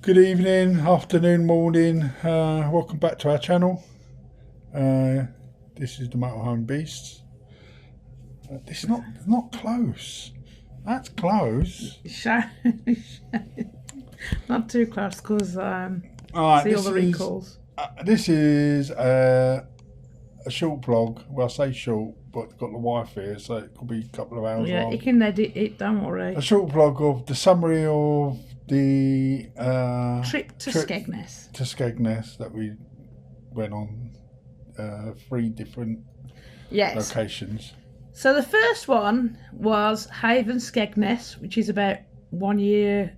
Good evening, afternoon, morning. Welcome back to our channel. This is the Motorhome Beasts. It's not close. That's close. Not too close because All right, see all the wrinkles. This is a short vlog. Well, I say short, but I've got the wife here, so it could be a couple of hours Yeah, long. you can edit it. Don't worry. A short vlog of the summary of the Trip to Skegness. To Skegness that we went on 3 different locations. So the first one was Haven Skegness, which is about 1 year.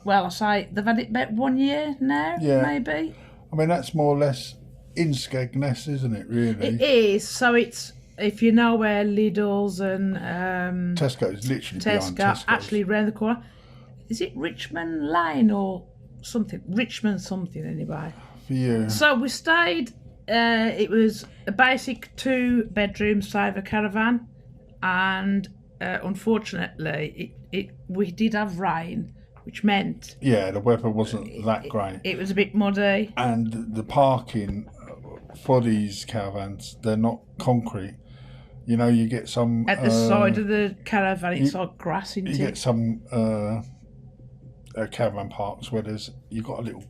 Well, I say they've had it about 1 year now, maybe. I mean, that's more or less in Skegness, isn't it, really? It is. So it's, if you know where Lidl's and Tesco's, literally behind Tesco's. Actually round the corner. Is it Richmond Lane or something? Richmond something, anyway. For you. So we stayed, it was a basic 2-bedroom saver caravan, and unfortunately we did have rain, which meant... Yeah, the weather wasn't that great. It was a bit muddy. And the parking for these caravans, they're not concrete. You know, you get some... At the side of the caravan, it's like grass, isn't it? You get some caravan parks where you've got a little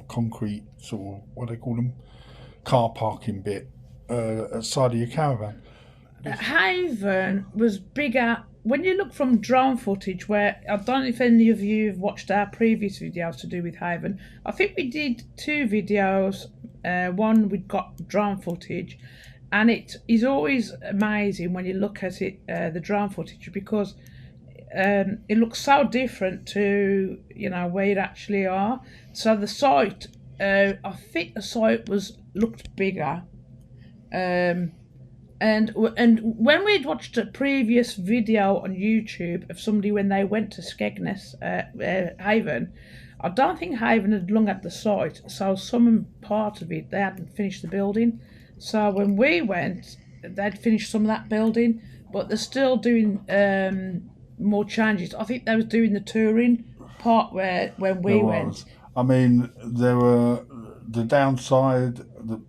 concrete sort of, what do they call them? Car parking bit at the side of your caravan. Haven was bigger. When you look from drone footage, where I don't know if any of you have watched our previous videos to do with Haven. I think we did 2 videos. One we got drone footage, and it is always amazing when you look at it, the drone footage, because it looks so different to, you know, where you actually are. So the site, I think the site looked bigger. And when we'd watched a previous video on YouTube of somebody when they went to Skegness, Haven, I don't think Haven had long at the site, so some part of it they hadn't finished the building. So when we went, they'd finished some of that building, but they're still doing more changes. I think they was doing the touring part when we went. I mean, there were the downside, the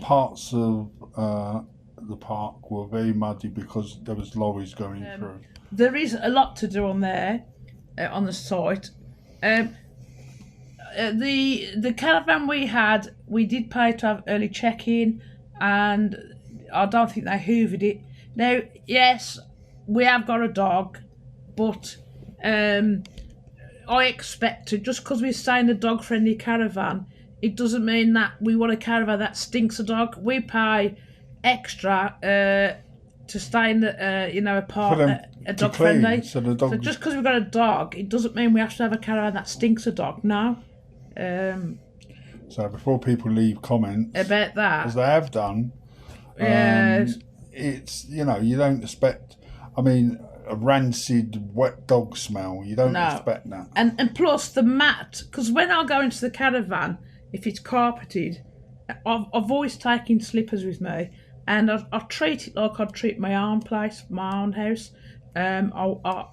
parts of the park were very muddy because there was lorries going through. There is a lot to do on there, on the site. The caravan we did pay to have early check-in, and I don't think they hoovered it. Now, yes, we have got a dog, but I expected, just because we're staying in a dog-friendly caravan, it doesn't mean that we want a caravan that stinks a dog. We pay extra to stay in the a park, a dog friendly. So just because we've got a dog, it doesn't mean we have to have a caravan that stinks a dog. No. So before people leave comments about that, as they have done, it's, you know, you don't expect. I mean, a rancid wet dog smell. You don't expect that. And plus the mat, because when I go into the caravan, if it's carpeted, I've always taken slippers with me. And I treat it like I'd treat my own place, my own house. As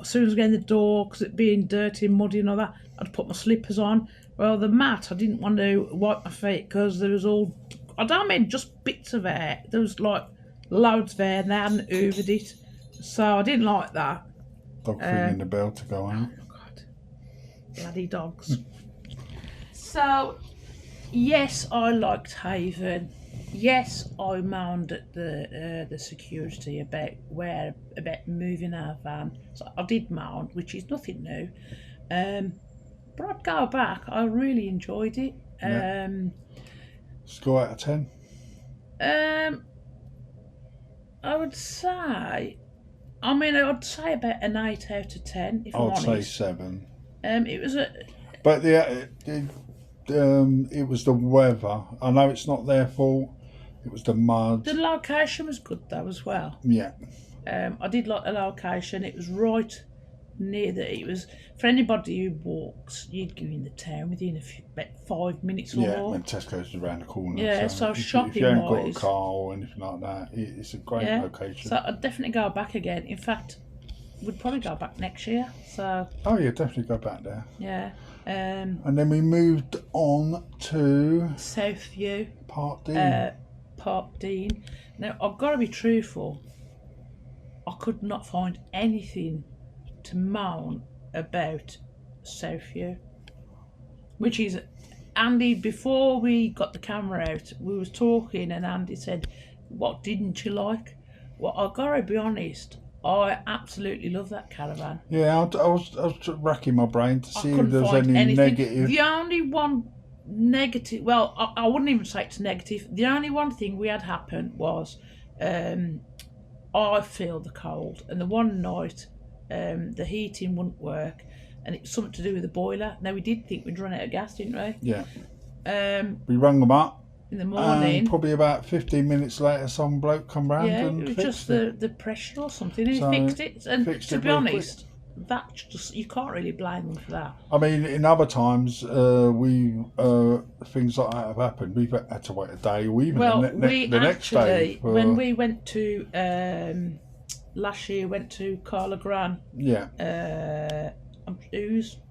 soon as I get in the door, because it being dirty and muddy and all that, I'd put my slippers on. Well, the mat, I didn't want to wipe my feet because there was all, I don't mean just bits of hair. There was like loads of hair and they hadn't hoovered it. So I didn't like that. Dog feeling the bell to go out. Oh, God. Bloody dogs. So, yes, I liked Haven. Yes, I moaned at the security about moving our van. So I did moan, which is nothing new. But I'd go back. I really enjoyed it. Score out of 10. I would say. I mean, I'd say about an 8 out of 10. If I'm honest. I'd say 7. It was a. But it was the weather. I know it's not their fault. It was the mud. The location was good though as well. Yeah. I did like the location. It was right near it was, for anybody who walks, you'd go in the town within about 5 minutes or more. Yeah, when Tesco's around the corner. Yeah, so shopping if you haven't got a car or anything like that, it's a great location. So I'd definitely go back again. In fact, we'd probably go back next year. So Oh yeah, definitely go back there. yeah. And then we moved on to Southview, Parkdean. Parkdean. Now I've got to be truthful. I could not find anything to moan about Southview, which is Andy. Before we got the camera out, we was talking, and Andy said, "What didn't you like?" Well, I gotta be honest. I absolutely love that caravan. Yeah, I was racking my brain to see if there was find any anything. negative. The only one negative, well, I wouldn't even say it's negative. The only one thing we had happen was I feel the cold, and the one night the heating wouldn't work, and it's something to do with the boiler. Now, we did think we'd run out of gas, didn't we? Yeah. We rung them up. In the morning. And probably about 15 minutes later, some bloke come round and it was fixed just it. the pressure or something. And So, he fixed it. And fixed to it be real honest, that just, you can't really blame them for that. I mean, in other times, things like that have happened. We've had to wait a day, or even the next day. When we went to last year, went to Carla Gran. Yeah.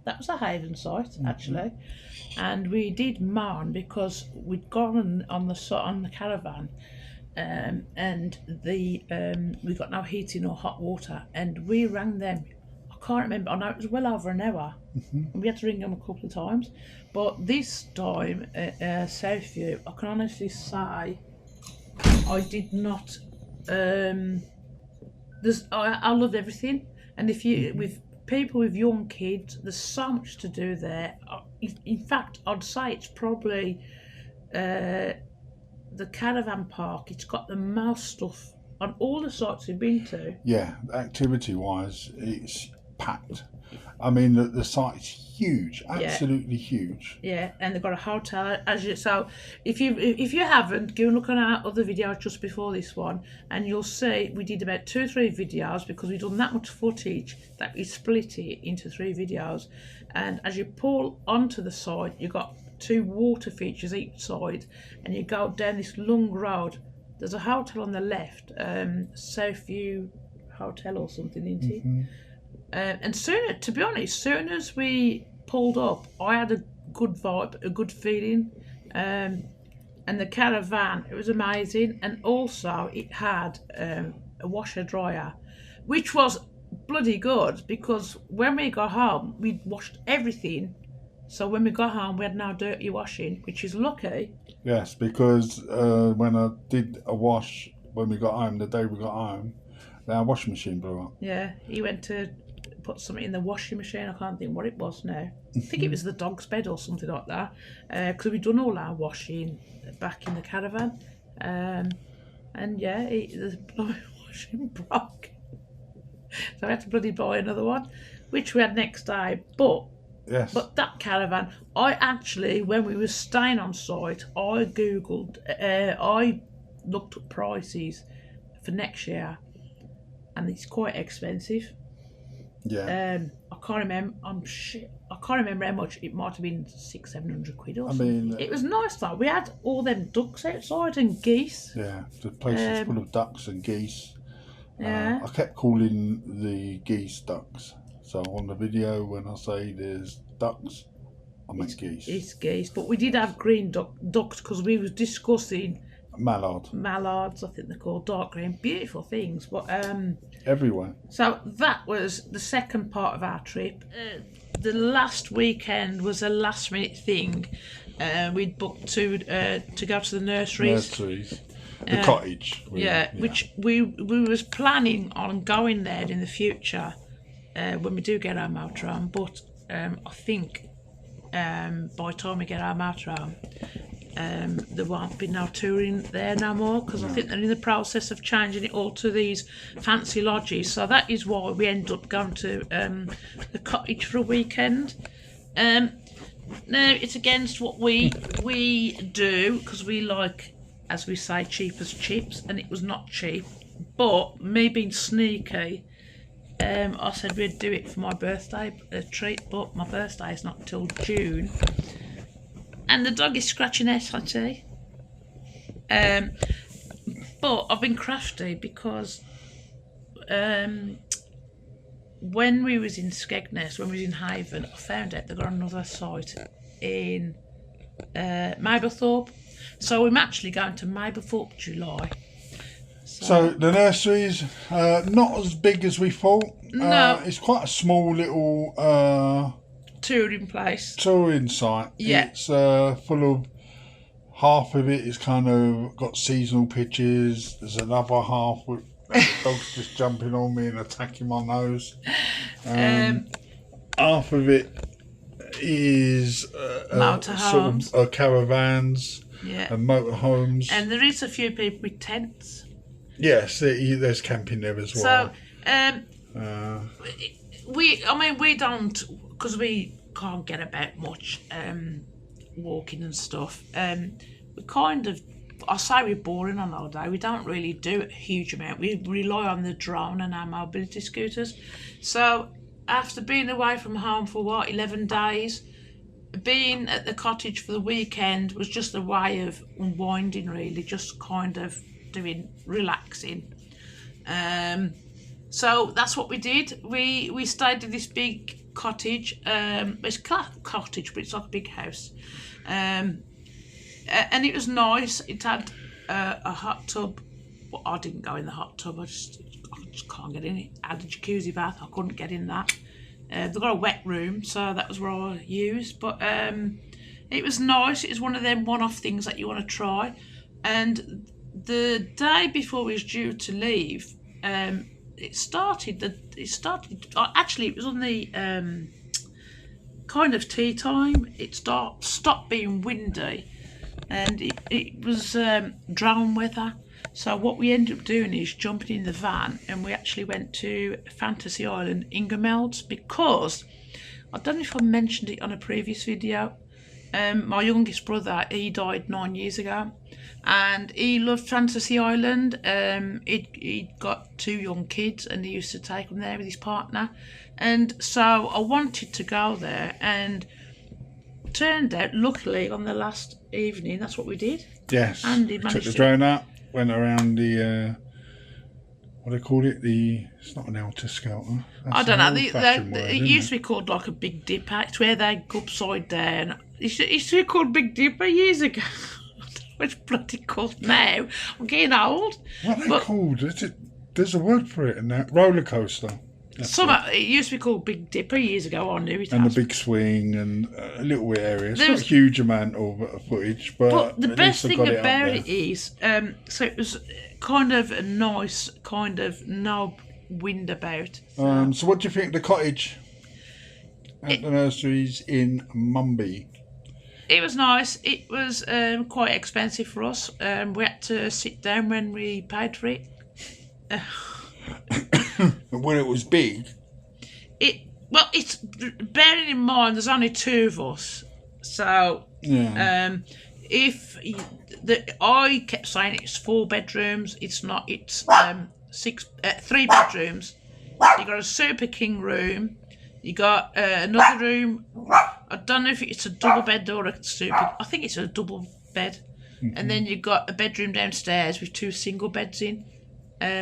That was a Haven site actually, and we did moan because we'd gone on the caravan, and we got no heating or hot water, and we rang them. I can't remember. I know it was well over an hour, and we had to ring them a couple of times. But this time at Southview, I can honestly say I did not. I loved everything, and if you with people with young kids, there's so much to do there. In fact, I'd say it's probably the caravan park. It's got the most stuff on all the sites we've been to. Yeah, activity-wise, it's packed. I mean, the site's huge, absolutely huge. Yeah, and they've got a hotel. So if you haven't, go and look on our other videos just before this one, and you'll see we did about 2 or 3 videos because we've done that much footage that we split it into 3 videos. And as you pull onto the side, you've got 2 water features each side, and you go down this long road. There's a hotel on the left, Southview Hotel or something, isn't it? And to be honest, soon as we pulled up, I had a good vibe, a good feeling, and the caravan, it was amazing. And also it had a washer dryer, which was bloody good, because when we got home we'd washed everything, so when we got home we had no dirty washing, which is lucky. Yes, because when I did a wash when we got home, the day we got home, our washing machine blew up. Yeah, he went to put something in the washing machine. I can't think what it was now. I think it was the dog's bed or something like that, because we'd done all our washing back in the caravan, and yeah, the washing broke, so I had to bloody buy another one, which we had next day. But yes, but that caravan, I actually, when we were staying on site, I googled, I looked up prices for next year, and it's quite expensive. Yeah. I can't remember. I can't remember how much. It might have been 600-700 quid or something. mean, it was nice though. We had all them ducks outside and geese. Yeah, the place is full of ducks and geese. Yeah. I kept calling the geese ducks. So on the video, when I say there's ducks, I meant geese. It's geese, but we did have green ducks because we was discussing mallards. I think they're called, dark green, beautiful things. But everywhere. So that was the second part of our trip. The last weekend was a last minute thing. We'd booked to go to the nurseries. The cottage. Which we was planning on going there in the future when we do get our motorhome. But I think by the time we get our motorhome, there won't be no touring there no more, because I think they're in the process of changing it all to these fancy lodges. So that is why we end up going to the cottage for a weekend. Now it's against what we do, because we like, as we say, cheap as chips, and it was not cheap. But me being sneaky, I said we'd do it for my birthday treat, but my birthday is not until June. And the dog is scratching out, I see. But I've been crafty because when we was in Skegness, when we was in Haven, I found out they got another site in Mablethorpe. So I'm actually going to Mablethorpe July. So the nursery's not as big as we thought. No. It's quite a small little touring place. Touring site. Yeah. It's full of, half of it is kind of got seasonal pitches. There's another half with dogs just jumping on me and attacking my nose. Half of it is motorhomes, sort of, caravans, and motorhomes. And there is a few people with tents. Yes, there's camping there as well. So, we don't, because we can't get about much walking and stuff. We kind of, I say we're boring on holiday. We don't really do a huge amount. We rely on the drone and our mobility scooters. So after being away from home for 11 days, being at the cottage for the weekend was just a way of unwinding, really, just kind of relaxing. So that's what we did. We stayed in this big cottage. It's a cottage, but it's like a big house. And it was nice. It had a hot tub. Well, I didn't go in the hot tub. I just can't get in it. I had a jacuzzi bath. I couldn't get in that. They've got a wet room, so that was where I used. But it was nice. It was one of them one-off things that you want to try. And the day before we was due to leave, it started. Actually, it was on the kind of tea time. It stopped being windy, and it was drone weather. So what we ended up doing is jumping in the van, and we actually went to Fantasy Island, Ingemelds, because I don't know if I mentioned it on a previous video. My youngest brother, he died 9 years ago, and he loved Fantasy Island. He'd got 2 young kids, and he used to take them there with his partner. And so I wanted to go there, and turned out, luckily, on the last evening, that's what we did. Yes, Andy we took the drone out, went around the, what do they call it? It's not an Alta Skelter. I don't know. It used to be called like a Big Dipper. It's where they go upside down. It used to be called Big Dipper years ago. I don't know what it's bloody called now. I'm getting old. What are they called? There's a word for it in that. Roller coaster. It used to be called Big Dipper years ago. I knew it. And the big swing and a little bit area. It's not a huge amount of footage, but the best thing about it is, so it was kind of a nice, kind of no wind about. So what do you think of the cottage at the nurseries in Mumby? It was nice. It was quite expensive for us. We had to sit down when we paid for it. When it was big, it's bearing in mind there's only 2 of us, so yeah. I kept saying it's 4 bedrooms. It's not. It's 3 bedrooms. You got a super king room. You got another room. I don't know if it's a double bed or a super. I think it's a double bed. Mm-hmm. And then you got a bedroom downstairs with 2 single beds in.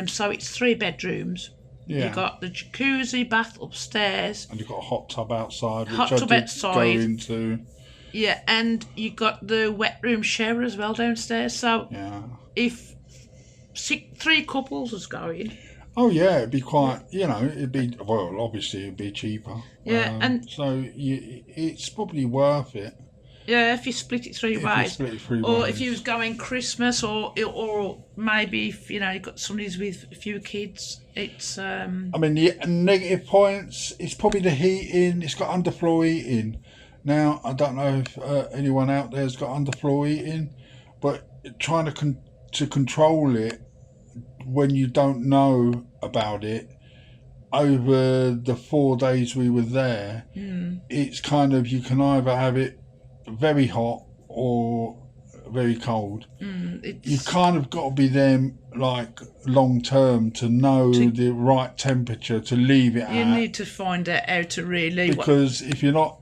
So it's 3 bedrooms. Yeah. You got the jacuzzi bath upstairs. And you've got a hot tub outside, which hot I tub did outside. go into. Yeah, and you got the wet room shower as well downstairs. So if 3 couples was going. Oh yeah, it'd be quite. Obviously it'd be cheaper. Yeah, and so it's probably worth it. Yeah, if you split it 3 ways. Or if you was going Christmas, or maybe if you got somebody's with a few kids, it's. I mean, the negative points. It's probably the heating. It's got underfloor heating. Now I don't know if anyone out there's got underfloor heating, but trying to control it when you don't know about it over the 4 days we were there, it's kind of, you can either have it very hot or very cold. You kind of got to be there like long term to know the right temperature to leave it at. You need to find out how to really, because if you're not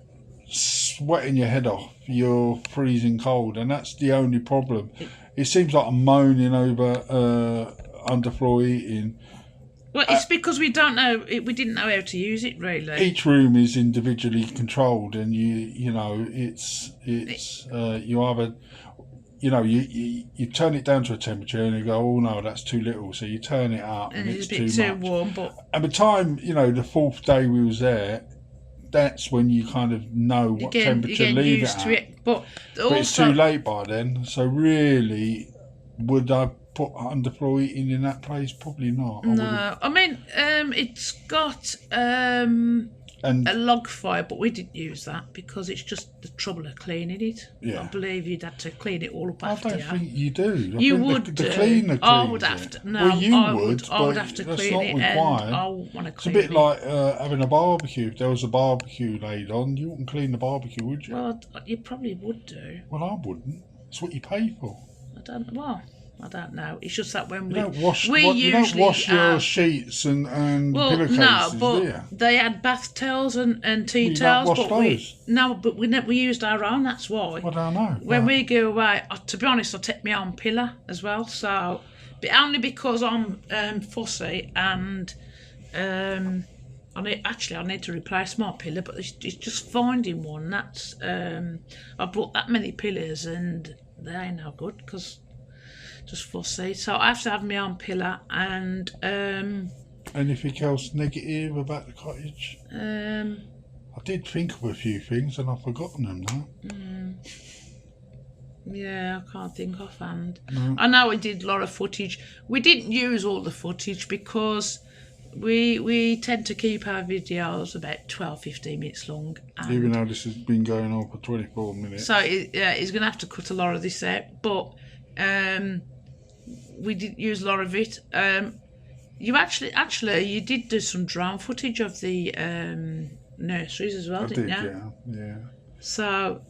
sweating your head off, you're freezing cold, and that's the only problem. It seems like I'm moaning over underfloor heating, Well, it's because we don't know. We didn't know how to use it really. Each room is individually controlled, and you know it's you either you turn it down to a temperature and you go, oh no, that's too little, so you turn it up and it's a bit too much. Warm. But at the time, the fourth day we was there, that's when you kind of know what temperature leave it at. But it's too late by then. So really, would I put underfloor heating in that place? Probably not. I mean, it's got a log fire, but we didn't use that because it's just the trouble of cleaning it. Yeah. I believe you'd have to clean it all up after. I don't think you do. You would the cleaner I would have to. No, well, you would. I would have to clean it, and I want to clean it. It's a bit like having a barbecue. If there was a barbecue laid on, you wouldn't clean the barbecue, would you? Well, you probably would do. Well, I wouldn't. It's what you pay for. I don't know. It's just that when you don't wash your sheets and pillowcases, no, but do you? they had bath towels and tea towels. But we used our own. That's why. I don't know. When we go away, to be honest, I take my own pillow as well. So, but only because I'm fussy and I need to replace my pillow. But it's just finding one. That's I bought that many pillows and they ain't no good because. Just fussy, so I have to have my own pillow. And anything else negative about the cottage? I did think of a few things and I've forgotten them now. Yeah, I can't think offhand. No. I know we did a lot of footage. We didn't use all the footage because we tend to keep our videos about 12-15 minutes long. Even though this has been going on for 24 minutes. So he's going to have to cut a lot of this out, but. We did use a lot of it. You you did do some drone footage of the nurseries as well, didn't you? Yeah. So,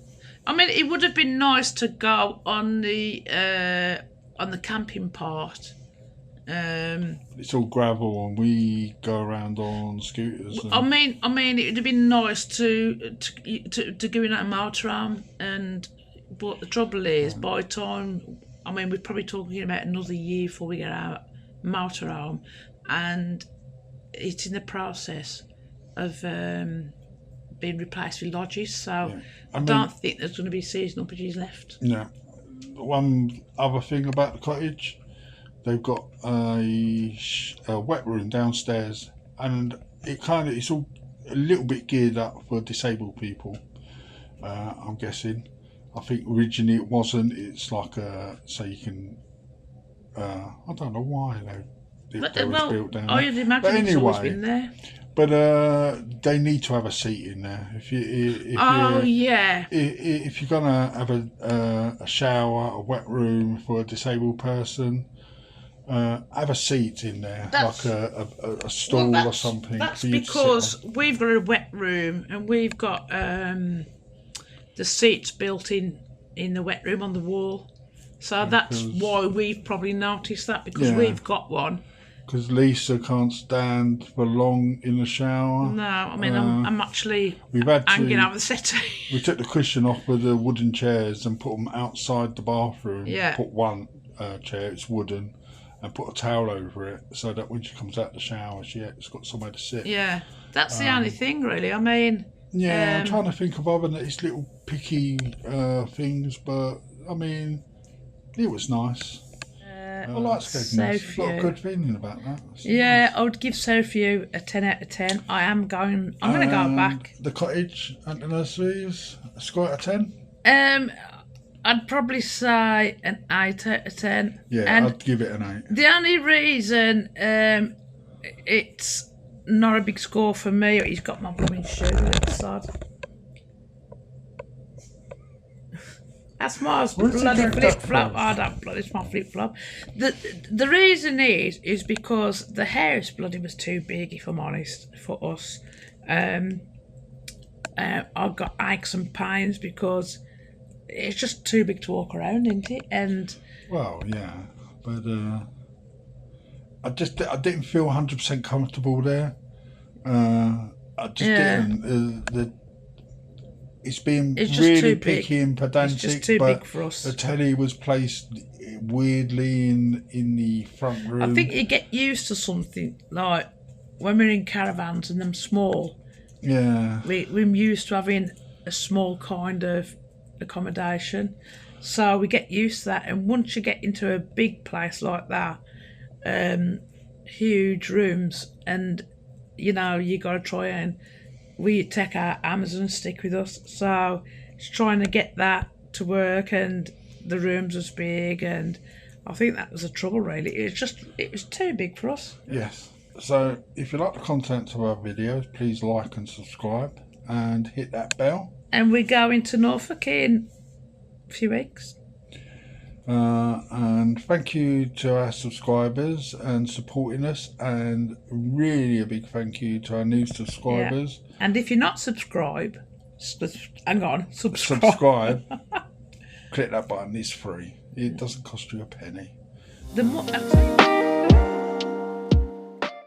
I mean, it would have been nice to go on the camping part. It's all gravel, and we go around on scooters. I mean, it would have been nice to go in at a motorhome, but the trouble is, by the time. I mean, we're probably talking about another year before we get our motorhome, and it's in the process of being replaced with lodges. So I don't think there's going to be seasonal lodges left. No. One other thing about the cottage, they've got a wet room downstairs, and it's all a little bit geared up for disabled people. I'm guessing. I think originally it wasn't. It's like so you can. I don't know why they was built down. You'd imagine it's always been there. But they need to have a seat in there. If you're gonna have a shower, a wet room for a disabled person, have a seat in there, like a stool or something. That's because we've got a wet room and we've got. The seats built in the wet room on the wall, so that's why we've probably noticed that because we've got one. Because Lisa can't stand for long in the shower. No, I mean I'm actually hanging out the settee. We took the cushion off of the wooden chairs and put them outside the bathroom. Yeah. Put one chair, it's wooden, and put a towel over it so that when she comes out the shower, it's got somewhere to sit. Yeah, that's the only thing really. I mean. Yeah, I'm trying to think of other these little picky things, but I mean, it was nice. I like Skegness. I've got a good feeling about that. Nice. I would give Southview a 10 out of 10. I'm going to go back. The cottage and the nurseries, a score out of 10? I'd probably say an 8 out of 10. Yeah, I'd give it an 8. The only reason it's not a big score for me. He's got my blooming shoe outside. That's my bloody flip flop. I don't bloody. It's my flip flop. The reason is because the house bloody was too big. If I'm honest, for us, I've got aches and pains because it's just too big to walk around, isn't it? And well, yeah, but. I didn't feel 100% comfortable there. I just didn't. it's been It's just really too big. picky and pedantic. It's just too but big for us. The telly was placed weirdly in the front room. I think you get used to something, like when we're in caravans and them small. Yeah. We're used to having a small kind of accommodation, so we get used to that. And once you get into a big place like that, huge rooms, and you know, you got to try and we take our Amazon stick with us, so it's trying to get that to work, and the rooms was big, and I think that was the trouble really. It was too big for us. Yes. So if you like the content of our videos, please like and subscribe and hit that bell. And we're going to Norfolk in a few weeks. And thank you to our subscribers and supporting us, and really a big thank you to our new subscribers. Yeah. And if you're not subscribed, subscribe. Click that button. It's free. It doesn't cost you a penny. The more.